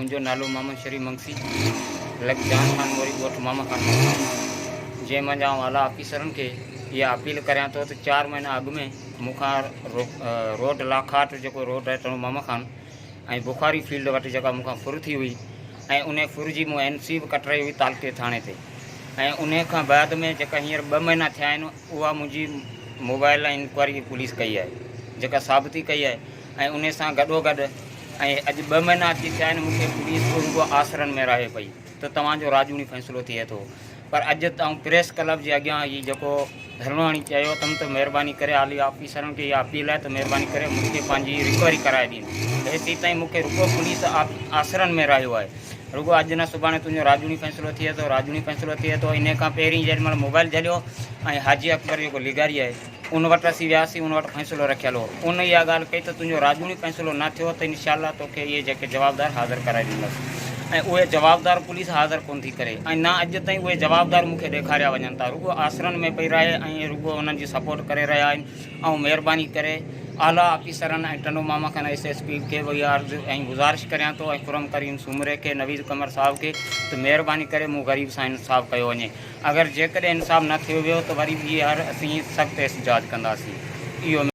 मुंहिंजो नालो मोहम्मद शरीफ मंगसी लग जान खान वरी ॻोठ मामा खान जंहिं मुंहिंजा आला ऑफिसरनि खे इहा अपील करियां थो त 4 महीना अॻु में मूंखां रोड लाखाट जेको रोड आहे टणो मामा खान ऐं बुखारी फील्ड वटि जेका मूंखां फुर थी हुई ऐं उन फुर जी मूं NC बि कटराई हुई तालके थाणे ते ऐं उन खां बाद में जेका हींअर 2 महीना थिया आहिनि उहा मुंहिंजी मोबाइल इंक्वायरी पुलिस कई आहे जेका साबिती कई आहे ऐं उन सां गॾोगॾु ऐं अॼु 2 महीना अची थिया आहिनि मूंखे पुलिस रुॻो आसरनि में रहे पई त तव्हांजो राजूनी फ़ैसिलो थिए थो पर अॼु तव्हां प्रेस क्लब जे अॻियां हीअ जेको धरवाणी चयो अथमि त महिरबानी करे आली ऑफिसरनि खे इहा अपील आहे त महिरबानी करे मूंखे पंहिंजी रिकवरी कराए ॾींदी हेसि ताईं मूंखे रुॻो पुलिस आसरनि में रहियो आहे रुॻो अॼु न सुभाणे तुंहिंजो राजूनी फ़ैसिलो थिए थो राजूनी फ़ैसिलो थिए थो इन खां पहिरीं जेॾीमहिल मोबाइल जलियो ऐं हाजी अकबर जेको लिगारी आहे उन वटि असीं वियासीं उन वटि फ़ैसिलो रखियलु हो उन इहा ॻाल्हि कई त तुंहिंजो राजूनी फ़ैसिलो न थियो त इनशाला तोखे इहे जेके जवाबदार हाज़िर कराए ॾींदसि ऐं उहे जवाबदार पुलिस हाज़िर कोन थी करे ऐं न अॼु ताईं उहे जवाबदार मूंखे ॾेखारिया वञनि था रुॻो आसरनि में पई रहे ऐं रुॻो उन्हनि जी सपोर्ट करे रहिया आहिनि ऐं महिरबानी करे आला ऑफिसरनि ऐं टनू मामा खान SSP खे वही अर्ज़ु ऐं गुज़ारिश करियां थो ऐं खुरम करीम सूमरे खे नवीद कमर साहब खे त महिरबानी करे मूं ग़रीब सां इंसाफ़ कयो वञे अगरि जेकॾहिं इंसाफ़ न थियो वियो त वरी बि हर असीं सख़्तु एहतिजाज कंदासीं इहो